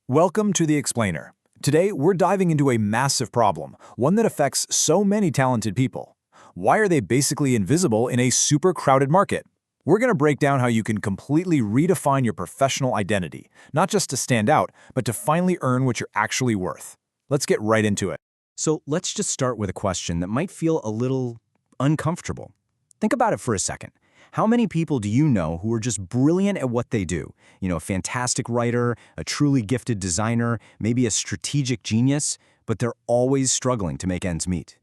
Welcome to The Explainer. Today, we're diving into a massive problem, one that affects so many talented people. Why are they basically invisible in a super crowded market? We're going to break down how you can completely redefine your professional identity, not just to stand out, but to finally earn what you're actually worth. Let's get right into it. So let's just start with a question that might feel a little uncomfortable. Think about it for a second. How many people do you know who are just brilliant at what they do? A fantastic writer, a truly gifted designer, maybe a strategic genius, but they're always struggling to make ends meet.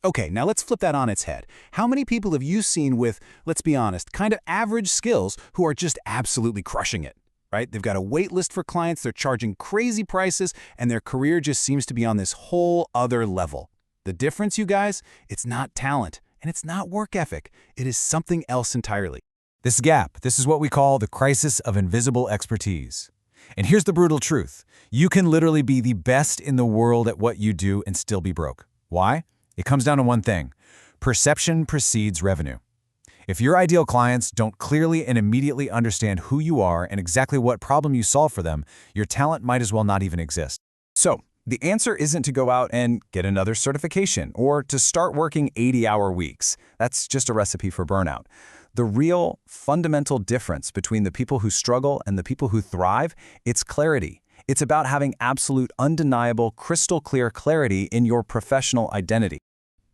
Okay, now let's flip that on its head. How many people have you seen with, let's be honest, kind of average skills who are just absolutely crushing it, right? They've got a wait list for clients, they're charging crazy prices, and their career just seems to be on this whole other level. The difference, you guys, it's not talent, and it's not work ethic. It is something else entirely. This gap, this is what we call the crisis of invisible expertise. And here's the brutal truth. You can literally be the best in the world at what you do and still be broke. Why? It comes down to one thing. Perception precedes revenue. If your ideal clients don't clearly and immediately understand who you are and exactly what problem you solve for them, your talent might as well not even exist. So, the answer isn't to go out and get another certification or to start working 80-hour weeks. That's just a recipe for burnout. The real, fundamental difference between the people who struggle and the people who thrive, it's clarity. It's about having absolute, undeniable, crystal clear clarity in your professional identity.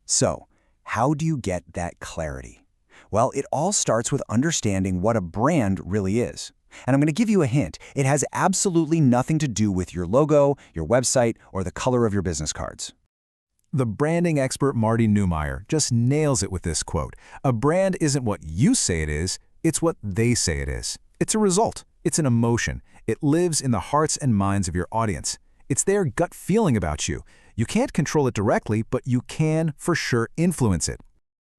So, how do you get that clarity? Well, it all starts with understanding what a brand really is. And I'm going to give you a hint. It has absolutely nothing to do with your logo, your website, or the color of your business cards. The branding expert Marty Neumeier just nails it with this quote. A brand isn't what you say it is, it's what they say it is. It's a result. It's an emotion. It lives in the hearts and minds of your audience. It's their gut feeling about you. You can't control it directly, but you can for sure influence it.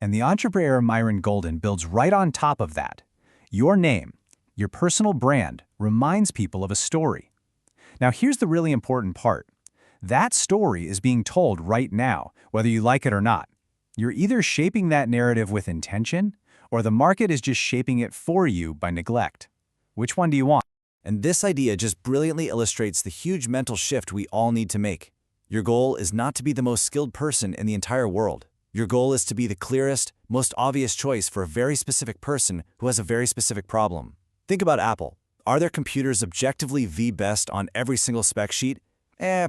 And the entrepreneur Myron Golden builds right on top of that. Your name, your personal brand, reminds people of a story. Now here's the really important part. That story is being told right now, whether you like it or not. You're either shaping that narrative with intention, or the market is just shaping it for you by neglect. Which one do you want? And this idea just brilliantly illustrates the huge mental shift we all need to make. Your goal is not to be the most skilled person in the entire world. Your goal is to be the clearest, most obvious choice for a very specific person who has a very specific problem. Think about Apple. Are their computers objectively the best on every single spec sheet?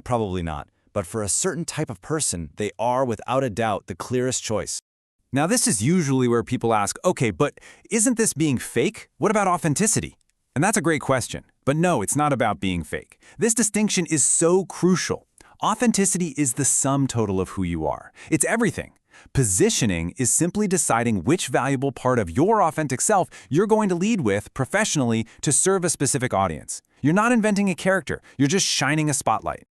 Probably not. But for a certain type of person, they are without a doubt the clearest choice. Now this is usually where people ask, okay, but isn't this being fake? What about authenticity? And that's a great question. But no, it's not about being fake. This distinction is so crucial. Authenticity is the sum total of who you are. It's everything. Positioning is simply deciding which valuable part of your authentic self you're going to lead with professionally to serve a specific audience. You're not inventing a character, you're just shining a spotlight.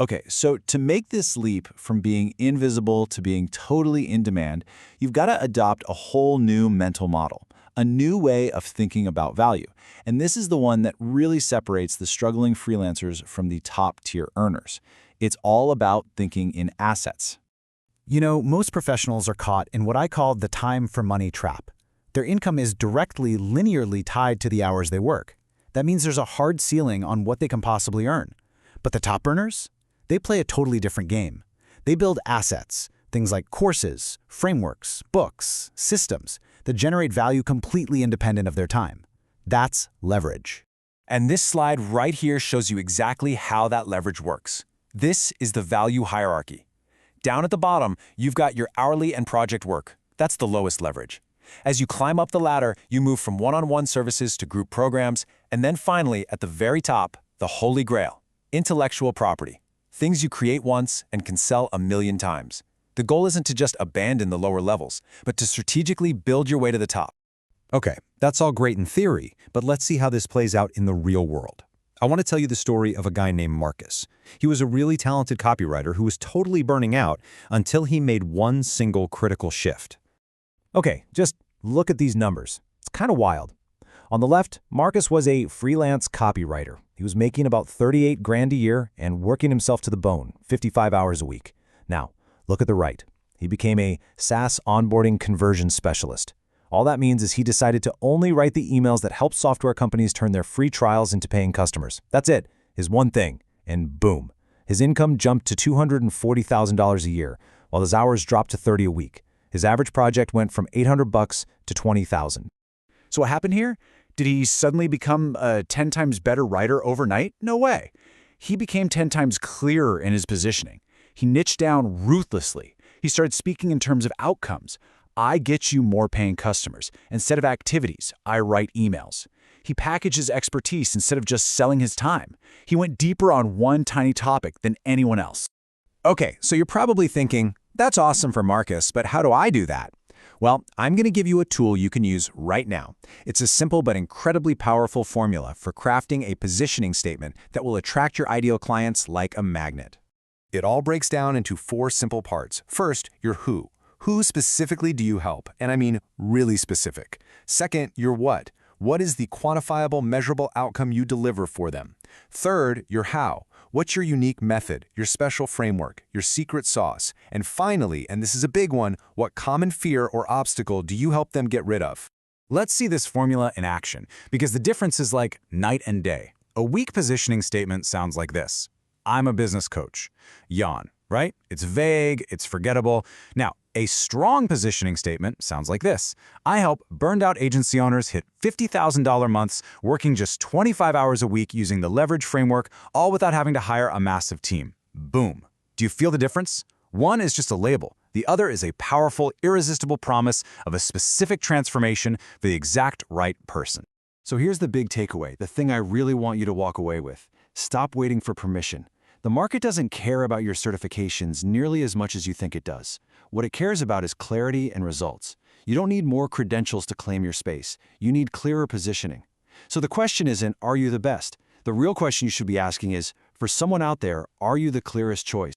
Okay, so to make this leap from being invisible to being totally in demand, you've got to adopt a whole new mental model, a new way of thinking about value. And this is the one that really separates the struggling freelancers from the top-tier earners. It's all about thinking in assets. Most professionals are caught in what I call the time for money trap. Their income is directly, linearly tied to the hours they work. That means there's a hard ceiling on what they can possibly earn. But the top earners? They play a totally different game. They build assets, things like courses, frameworks, books, systems that generate value completely independent of their time. That's leverage. And this slide right here shows you exactly how that leverage works. This is the value hierarchy. Down at the bottom, you've got your hourly and project work. That's the lowest leverage. As you climb up the ladder, you move from one-on-one services to group programs, and then finally, at the very top, the holy grail, intellectual property. Things you create once and can sell 1,000,000 times. The goal isn't to just abandon the lower levels, but to strategically build your way to the top. Okay, that's all great in theory, but let's see how this plays out in the real world. I want to tell you the story of a guy named Marcus. He was a really talented copywriter who was totally burning out until he made one single critical shift. Okay, just look at these numbers. It's kind of wild. On the left, Marcus was a freelance copywriter. He was making about 38 grand a year and working himself to the bone, 55 hours a week. Now, look at the right. He became a SaaS onboarding conversion specialist. All that means is he decided to only write the emails that help software companies turn their free trials into paying customers. That's it. his one thing, and boom. His income jumped to $240,000 a year, while his hours dropped to 30 a week. His average project went from $800 to $20,000. So what happened here? Did he suddenly become a 10 times better writer overnight? No way. He became 10 times clearer in his positioning. He niched down ruthlessly. He started speaking in terms of outcomes. I get you more paying customers. Instead of activities, I write emails. He packaged his expertise instead of just selling his time. He went deeper on one tiny topic than anyone else. Okay, so you're probably thinking, that's awesome for Marcus, but how do I do that? Well, I'm going to give you a tool you can use right now. It's a simple but incredibly powerful formula for crafting a positioning statement that will attract your ideal clients like a magnet. It all breaks down into 4 simple parts. First, your who. Who specifically do you help? And I mean really specific. Second, your what. What is the quantifiable, measurable outcome you deliver for them? Third, your how. What's your unique method, your special framework, your secret sauce? And finally, and this is a big one, what common fear or obstacle do you help them get rid of? Let's see this formula in action, because the difference is like night and day. A weak positioning statement sounds like this. I'm a business coach. Yawn, right? It's vague, it's forgettable. Now, a strong positioning statement sounds like this. I help burned-out agency owners hit $50,000 months working just 25 hours a week using the leverage framework, all without having to hire a massive team. Boom. Do you feel the difference? One is just a label. The other is a powerful, irresistible promise of a specific transformation for the exact right person. So here's the big takeaway, the thing I really want you to walk away with. Stop waiting for permission. The market doesn't care about your certifications nearly as much as you think it does. What it cares about is clarity and results. You don't need more credentials to claim your space. You need clearer positioning. So the question isn't, are you the best? The real question you should be asking is, for someone out there, are you the clearest choice?